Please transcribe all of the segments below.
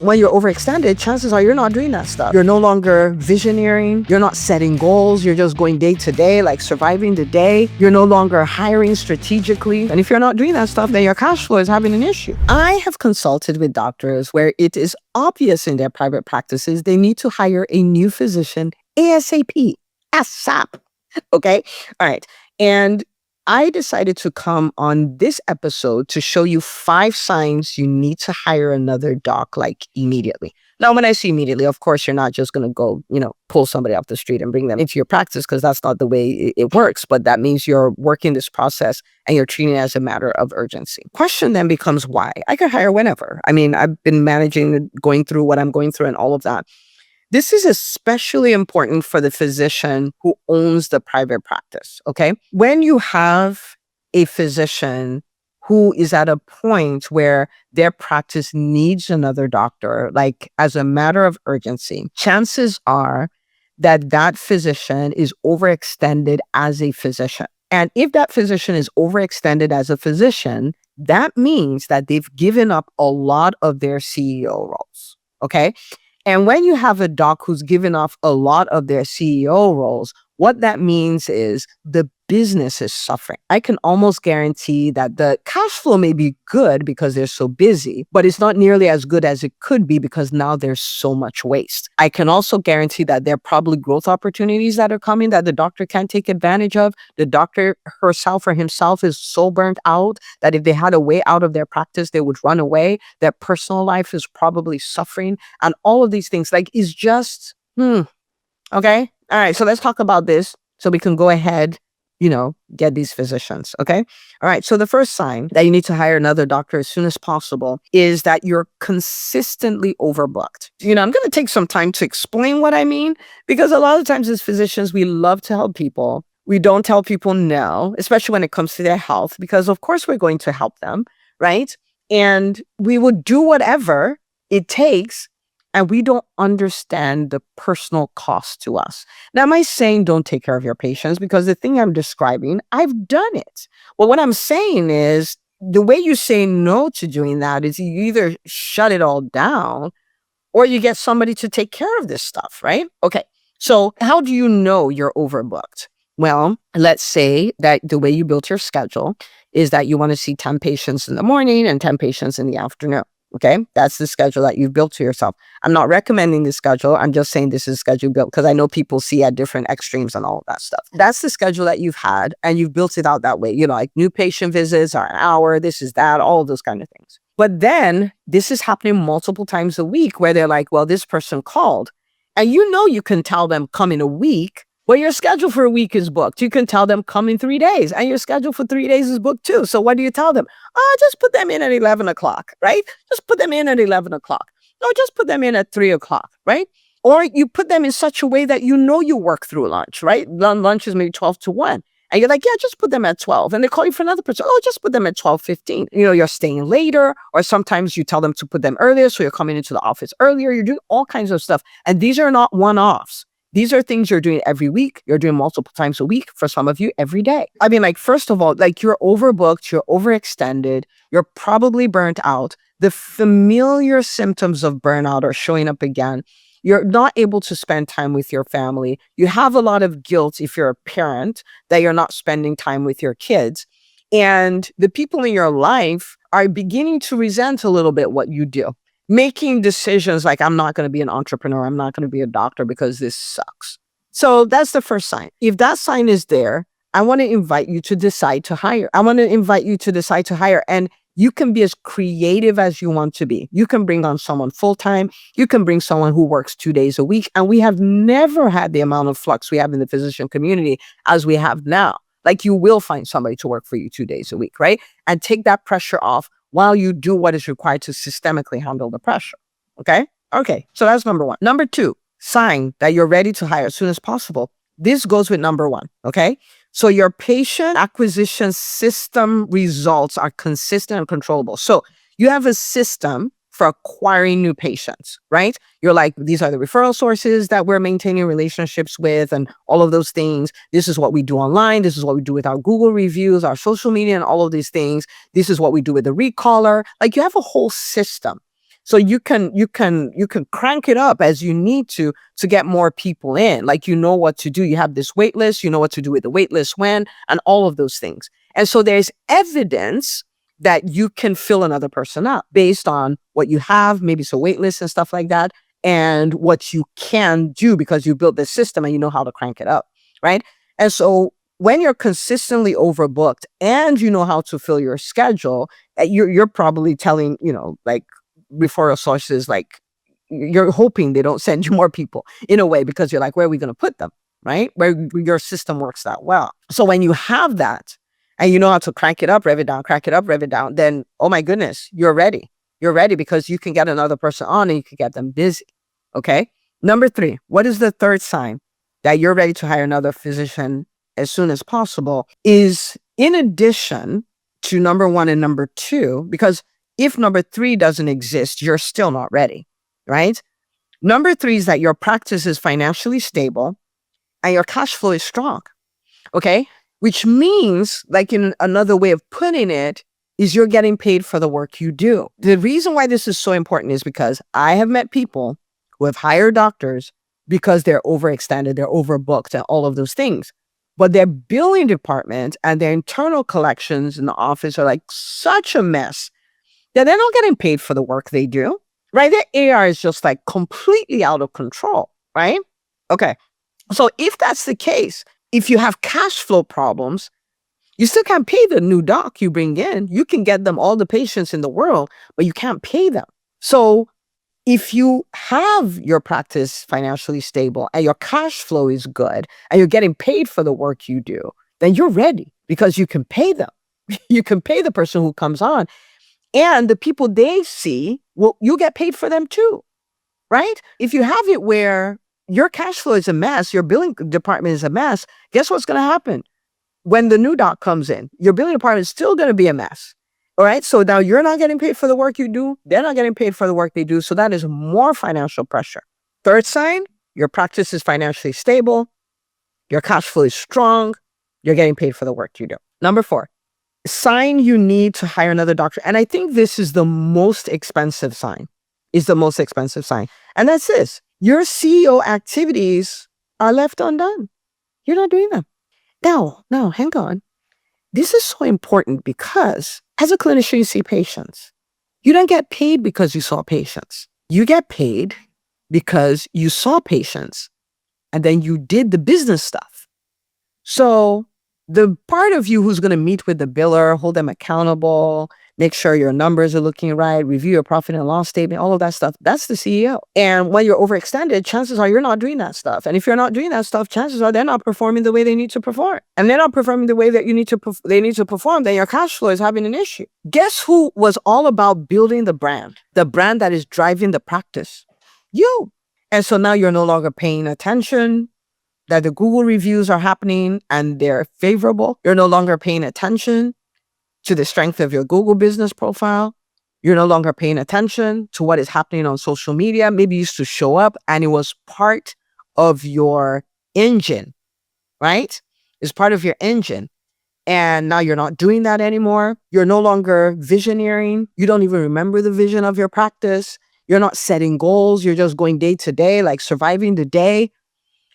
When you're overextended, chances are you're not doing that stuff. You're no longer visioneering. You're not setting goals. You're just going day to day, like surviving the day. You're no longer hiring strategically. And if you're not doing that stuff, then your cash flow is having an issue. I have consulted with doctors where it is obvious in their private practices they need to hire a new physician ASAP. ASAP. Okay? All right. And I decided to come on this episode to show you 5 signs you need to hire another doc like immediately. Now, when I say immediately, of course, you're not just going to go, pull somebody off the street and bring them into your practice, because that's not the way it works. But that means you're working this process and you're treating it as a matter of urgency. Question then becomes why? I could hire whenever. I mean, I've been managing, going through what I'm going through and all of that. This is especially important for the physician who owns the private practice, okay? When you have a physician who is at a point where their practice needs another doctor, like as a matter of urgency, chances are that that physician is overextended as a physician. And if that physician is overextended as a physician, that means that they've given up a lot of their CEO roles, okay? And when you have a doc who's given off a lot of their CEO roles, what that means is the business is suffering. I can almost guarantee that the cash flow may be good because they're so busy, but it's not nearly as good as it could be because now there's so much waste. I can also guarantee that there are probably growth opportunities that are coming that the doctor can't take advantage of. The doctor herself or himself is so burnt out that if they had a way out of their practice, they would run away. Their personal life is probably suffering. And all of these things, like, is just, okay? All right, so let's talk about this so we can go ahead, get these physicians, okay? All right, so the first sign that you need to hire another doctor as soon as possible is that you're consistently overbooked. I'm going to take some time to explain what I mean, because a lot of times as physicians, we love to help people. We don't tell people no, especially when it comes to their health, because of course we're going to help them, right? And we would do whatever it takes, and we don't understand the personal cost to us. Now, am I saying don't take care of your patients? Because the thing I'm describing, I've done it. Well, what I'm saying is the way you say no to doing that is you either shut it all down or you get somebody to take care of this stuff, right? Okay, so how do you know you're overbooked? Well, let's say that the way you built your schedule is that you want to see 10 patients in the morning and 10 patients in the afternoon. Okay, that's the schedule that you've built to yourself. I'm not recommending this schedule. I'm just saying this is a schedule built because I know people see at different extremes and all of that stuff. That's the schedule that you've had and you've built it out that way. Like new patient visits are an hour, this is that, all of those kind of things. But then this is happening multiple times a week where they're like, well, this person called. And you can tell them come in a week. Well, your schedule for a week is booked. You can tell them come in 3 days and your schedule for 3 days is booked too. So what do you tell them? Just put them in at 11 o'clock, right? Just put them in at 11 o'clock. No, just put them in at 3 o'clock, right? Or you put them in such a way that you work through lunch, right? Lunch is maybe 12 to 1. And you're like, yeah, just put them at 12. And they call you for another person. Oh, just put them at 12:15. You're staying later. Or sometimes you tell them to put them earlier. So you're coming into the office earlier. You're doing all kinds of stuff. And these are not one-offs. These are things you're doing every week. You're doing multiple times a week. For some of you, every day. I mean, first of all, you're overbooked, you're overextended, you're probably burnt out. The familiar symptoms of burnout are showing up again. You're not able to spend time with your family. You have a lot of guilt if you're a parent that you're not spending time with your kids. And the people in your life are beginning to resent a little bit what you do. Making decisions like, I'm not going to be an entrepreneur, I'm not going to be a doctor because this sucks. So that's the first sign. If that sign is there, I want to invite you to decide to hire. And you can be as creative as you want to be. You can bring on someone full-time. You can bring someone who works 2 days a week. And we have never had the amount of flux we have in the physician community as we have now. You will find somebody to work for you 2 days a week, right? And take that pressure off while you do what is required to systemically handle the pressure. Okay? Okay, so that's number 1. Number 2, sign that you're ready to hire as soon as possible. This goes with number 1, okay? So your patient acquisition system results are consistent and controllable. So you have a system for acquiring new patients, right? You're like, these are the referral sources that we're maintaining relationships with and all of those things. This is what we do online. This is what we do with our Google reviews, our social media, and all of these things. This is what we do with the recaller. You have a whole system. So you can crank it up as you need to get more people in. Like, you know what to do. You have this wait list, you know what to do with the wait list when, and all of those things. And so there's evidence that you can fill another person up based on what you have, maybe it's a wait list and stuff like that, and what you can do because you built this system and you know how to crank it up, right? And so when you're consistently overbooked and you know how to fill your schedule, you're probably telling, like, referral sources, like, you're hoping they don't send you more people in a way, because you're like, where are we going to put them, right? Where your system works that well. So when you have that and you know how to crank it up, rev it down, crank it up, rev it down, then, oh my goodness, you're ready. You're ready because you can get another person on and you can get them busy. Okay. Number 3, what is the third sign that you're ready to hire another physician as soon as possible? Is, in addition to number 1 and number 2, because if number 3 doesn't exist, you're still not ready, right? Number 3 is that your practice is financially stable and your cash flow is strong. Okay. Which means, like, in another way of putting it, is you're getting paid for the work you do. The reason why this is so important is because I have met people who have hired doctors because they're overextended, they're overbooked, and all of those things. But their billing department and their internal collections in the office are like such a mess that they're not getting paid for the work they do, right? Their AR is just like completely out of control, right? Okay. So if that's the case, if you have cash flow problems, you still can't pay the new doc you bring in. You can get them all the patients in the world, but you can't pay them. So if you have your practice financially stable and your cash flow is good and you're getting paid for the work you do, then you're ready because you can pay them. You can pay the person who comes on, and the people they see, well, you get paid for them too, right? If you have it where your cash flow is a mess, your billing department is a mess, guess what's going to happen? When the new doc comes in, your billing department is still going to be a mess. All right. So now you're not getting paid for the work you do. They're not getting paid for the work they do. So that is more financial pressure. Third sign, your practice is financially stable. Your cash flow is strong. You're getting paid for the work you do. Number 4, sign you need to hire another doctor. And I think this is the most expensive sign, And that's this: your CEO activities are left undone. You're not doing them. Now, hang on. This is so important because as a clinician, you see patients. You don't get paid because you saw patients. You get paid because you saw patients and then you did the business stuff. So the part of you who's going to meet with the biller, hold them accountable, make sure your numbers are looking right, review your profit and loss statement, all of that stuff, that's the CEO. And when you're overextended, chances are you're not doing that stuff. And if you're not doing that stuff, chances are they're not performing the way they need to perform. And they're not performing the way that they need to perform, then your cash flow is having an issue. Guess who was all about building the brand that is driving the practice? You. And so now you're no longer paying attention that the Google reviews are happening and they're favorable. You're no longer paying attention to the strength of your Google business profile. You're no longer paying attention to what is happening on social media. Maybe you used to show up and it was part of your engine, right? It's part of your engine. And now you're not doing that anymore. You're no longer visioneering. You don't even remember the vision of your practice. You're not setting goals. You're just going day to day, like surviving the day.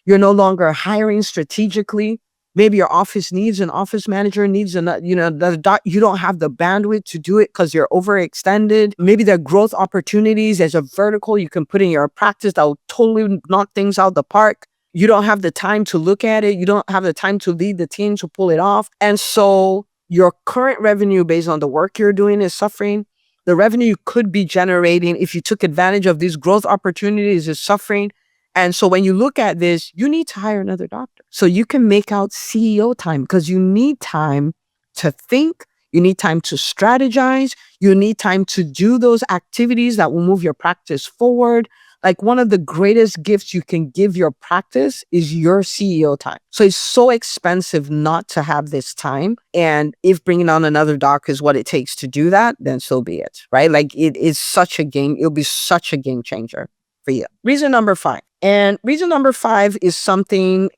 You're no longer hiring strategically. Maybe your office needs an office manager, needs you don't have the bandwidth to do it because you're overextended. Maybe there are growth opportunities. There's a vertical you can put in your practice that will totally knock things out the park. You don't have the time to look at it. You don't have the time to lead the team to pull it off. And so your current revenue based on the work you're doing is suffering. The revenue you could be generating if you took advantage of these growth opportunities is suffering. And so when you look at this, you need to hire another doctor so you can make out CEO time, because you need time to think. You need time to strategize. You need time to do those activities that will move your practice forward. Like, one of the greatest gifts you can give your practice is your CEO time. So it's so expensive not to have this time. And if bringing on another doc is what it takes to do that, then so be it, right? Like, it'll be such a game changer for you. Reason number 5. And reason number 5 is something,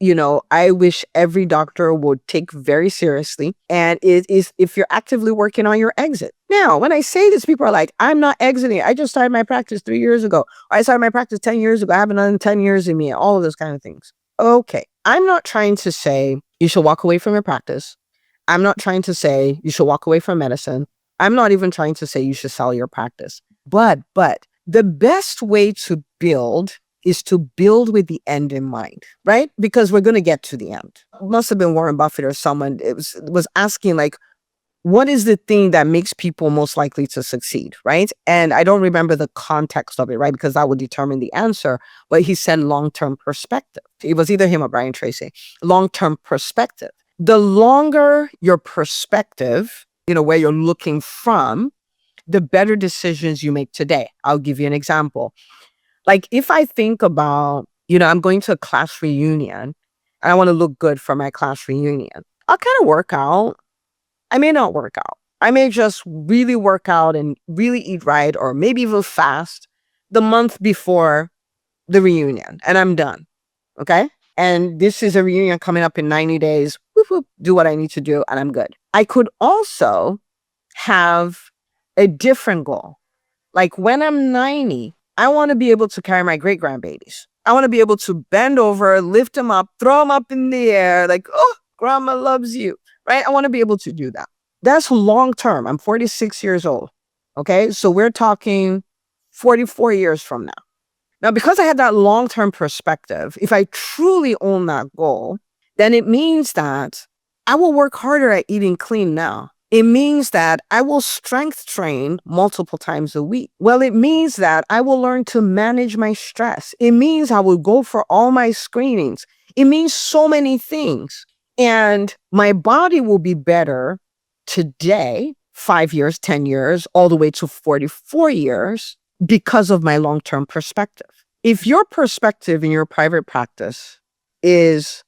I wish every doctor would take very seriously. And it is if you're actively working on your exit. Now, when I say this, people are like, I'm not exiting. I just started my practice 3 years ago. Or I started my practice 10 years ago. I haven't done 10 years in me. All of those kind of things. Okay. I'm not trying to say you should walk away from your practice. I'm not trying to say you should walk away from medicine. I'm not even trying to say you should sell your practice. But the best way to build is to build with the end in mind, right? Because we're going to get to the end. It must have been Warren Buffett or someone was asking, like, what is the thing that makes people most likely to succeed, right? And I don't remember the context of it, right? Because that would determine the answer. But he said long-term perspective. It was either him or Brian Tracy. Long-term perspective. The longer your perspective, where you're looking from, the better decisions you make today. I'll give you an example. Like if I think about, I'm going to a class reunion and I want to look good for my class reunion, I'll kind of work out. I may not work out. I may just really work out and really eat right, or maybe even fast the month before the reunion, and I'm done. Okay. And this is a reunion coming up in 90 days. Whoop, whoop, do what I need to do and I'm good. I could also have a different goal. Like when I'm 90, I want to be able to carry my great grandbabies. I want to be able to bend over, lift them up, throw them up in the air, like, oh, grandma loves you, right? I want to be able to do that. That's long term. I'm 46 years old. Okay. So we're talking 44 years from now. Now, because I had that long-term perspective, if I truly own that goal, then it means that I will work harder at eating clean now. It means that I will strength train multiple times a week. Well, it means that I will learn to manage my stress. It means I will go for all my screenings. It means so many things. And my body will be better today, 5 years, 10 years, all the way to 44 years, because of my long-term perspective. If your perspective in your private practice is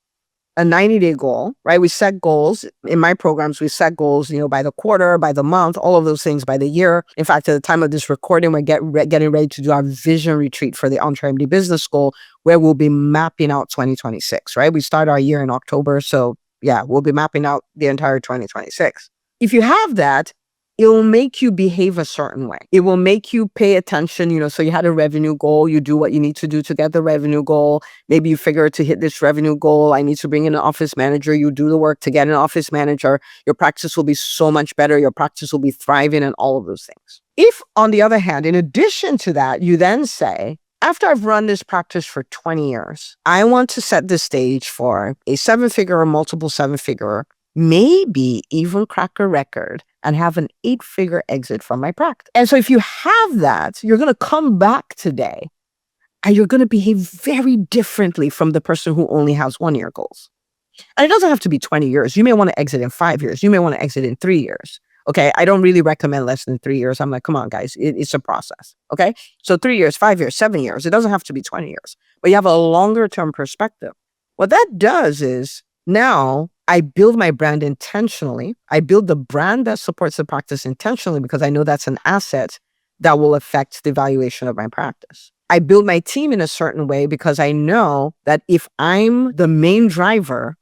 a 90-day goal, right? We set goals. In my programs, we set goals, by the quarter, by the month, all of those things by the year. In fact, at the time of this recording, we're getting ready to do our vision retreat for the EntreMD Business School, where we'll be mapping out 2026, right? We start our year in October. So yeah, we'll be mapping out the entire 2026. If you have that, it will make you behave a certain way. It will make you pay attention, so you had a revenue goal, you do what you need to do to get the revenue goal. Maybe you figure to hit this revenue goal, I need to bring in an office manager. You do the work to get an office manager. Your practice will be so much better. Your practice will be thriving and all of those things. If, on the other hand, in addition to that, you then say, after I've run this practice for 20 years, I want to set the stage for a 7-figure or multiple 7-figure, maybe even crack a record and have an 8-figure exit from my practice. And so if you have that, you're going to come back today and you're going to behave very differently from the person who only has 1-year goals. And it doesn't have to be 20 years. You may want to exit in 5 years. You may want to exit in 3 years. Okay. I don't really recommend less than 3 years. I'm like, come on, guys, it's a process. Okay. So 3 years, 5 years, 7 years. It doesn't have to be 20 years, but you have a longer term perspective. What that does is now I build my brand intentionally. I build the brand that supports the practice intentionally because I know that's an asset that will affect the valuation of my practice. I build my team in a certain way because I know that if I'm the main driver,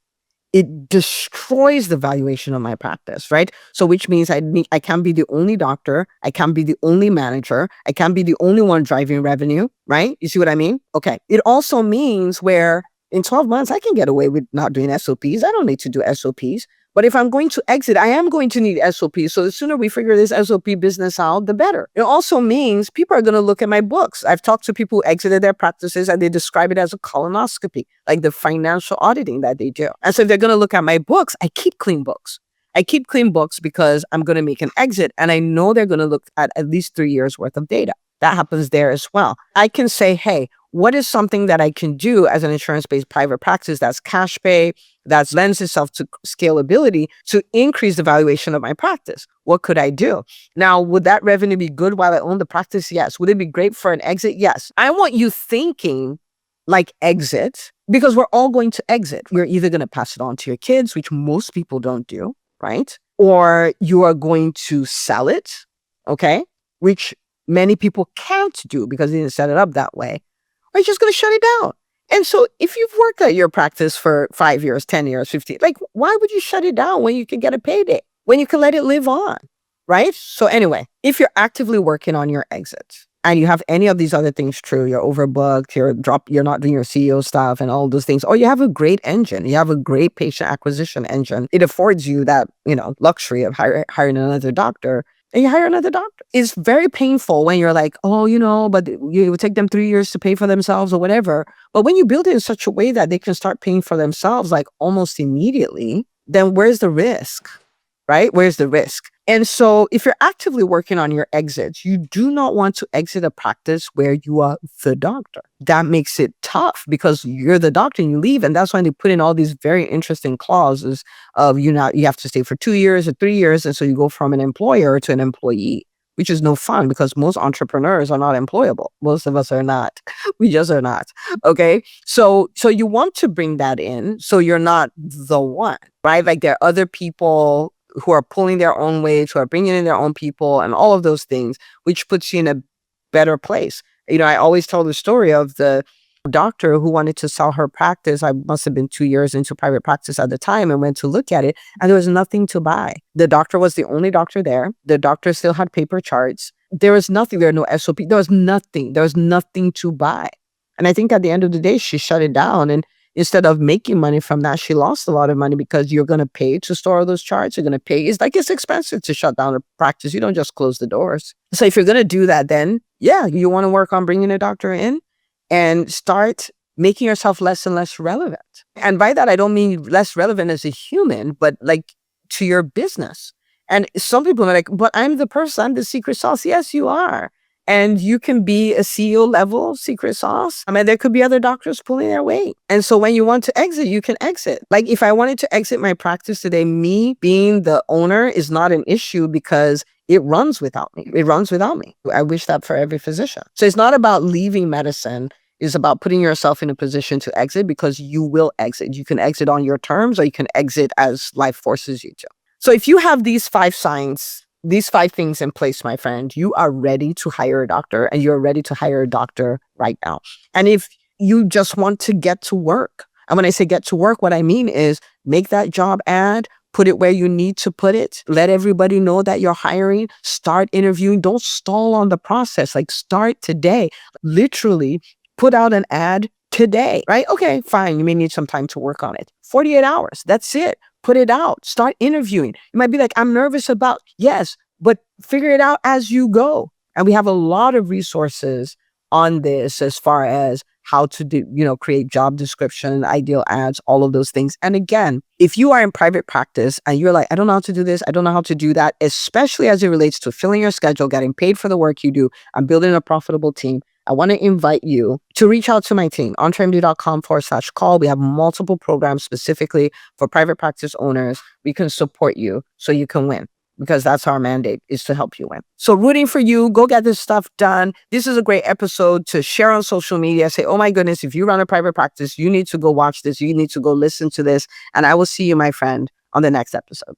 it destroys the valuation of my practice, right? So which means I can't be the only doctor. I can't be the only manager. I can't be the only one driving revenue, right? You see what I mean? Okay. It also means where in 12 months, I can get away with not doing SOPs. I don't need to do SOPs. But if I'm going to exit, I am going to need SOPs. So the sooner we figure this SOP business out, the better. It also means people are going to look at my books. I've talked to people who exited their practices and they describe it as a colonoscopy, like the financial auditing that they do. And so if they're going to look at my books, I keep clean books. I keep clean books because I'm going to make an exit and I know they're going to look at least 3 years worth of data. That happens there as well. I can say, hey, what is something that I can do as an insurance-based private practice that's cash pay, that lends itself to scalability to increase the valuation of my practice? What could I do? Now, would that revenue be good while I own the practice? Yes. Would it be great for an exit? Yes. I want you thinking like exit because we're all going to exit. We're either going to pass it on to your kids, which most people don't do, right? Or you are going to sell it, okay? Which many people can't do because they didn't set it up that way. Or you're just going to shut it down. And so if you've worked at your practice for 5 years, 10 years, 15, like, why would you shut it down when you can get a payday, when you can let it live on? Right? So anyway, if you're actively working on your exit and you have any of these other things true, you're overbooked, you're not doing your CEO stuff and all those things, or you have a great engine, you have a great patient acquisition engine, it affords you that, luxury of hiring another doctor, and you hire another doctor. It's very painful when you're like, oh, but it would take them 3 years to pay for themselves or whatever. But when you build it in such a way that they can start paying for themselves like almost immediately, then where's the risk? Right? Where's the risk? And so if you're actively working on your exits, you do not want to exit a practice where you are the doctor. That makes it tough because you're the doctor and you leave. And that's why they put in all these very interesting clauses of you have to stay for 2 years or 3 years. And so you go from an employer to an employee, which is no fun because most entrepreneurs are not employable. Most of us are not. We just are not. Okay. So you want to bring that in so you're not the one, right? Like there are other people who are pulling their own weight, who are bringing in their own people and all of those things, which puts you in a better place. I always tell the story of the doctor who wanted to sell her practice. I must have been 2 years into private practice at the time and went to look at it and there was nothing to buy. The doctor was the only doctor there. The doctor still had paper charts. There was nothing. There were no SOP. There was nothing. There was nothing to buy. And I think at the end of the day, she shut it down. And instead of making money from that, she lost a lot of money because you're going to pay to store those charts. You're going to pay. It's expensive to shut down a practice. You don't just close the doors. So if you're going to do that, then yeah, you want to work on bringing a doctor in and start making yourself less and less relevant. And by that, I don't mean less relevant as a human, but like to your business. And some people are like, but I'm the person, I'm the secret sauce. Yes, you are. And you can be a CEO level secret sauce. I mean, there could be other doctors pulling their weight. And so when you want to exit, you can exit. Like if I wanted to exit my practice today, me being the owner is not an issue because it runs without me. It runs without me. I wish that for every physician. So it's not about leaving medicine. It's about putting yourself in a position to exit because you will exit. You can exit on your terms or you can exit as life forces you to. So if you have these 5 signs, these 5 things in place, my friend, you are ready to hire a doctor and you're ready to hire a doctor right now. And if you just want to get to work, and when I say get to work, what I mean is make that job ad, put it where you need to put it, let everybody know that you're hiring, start interviewing, don't stall on the process, like start today, literally put out an ad today, right? Okay, fine. You may need some time to work on it. 48 hours, that's it. Put it out, start interviewing. You might be like, I'm nervous about, yes, but figure it out as you go. And we have a lot of resources on this as far as how to do, create job description, ideal ads, all of those things. And again, if you are in private practice and you're like, I don't know how to do this, I don't know how to do that, especially as it relates to filling your schedule, getting paid for the work you do, and building a profitable team, I want to invite you to reach out to my team, EntreMD.com/call. We have multiple programs specifically for private practice owners. We can support you so you can win because that's our mandate, is to help you win. So rooting for you, go get this stuff done. This is a great episode to share on social media. Say, oh my goodness, if you run a private practice, you need to go watch this. You need to go listen to this. And I will see you, my friend, on the next episode.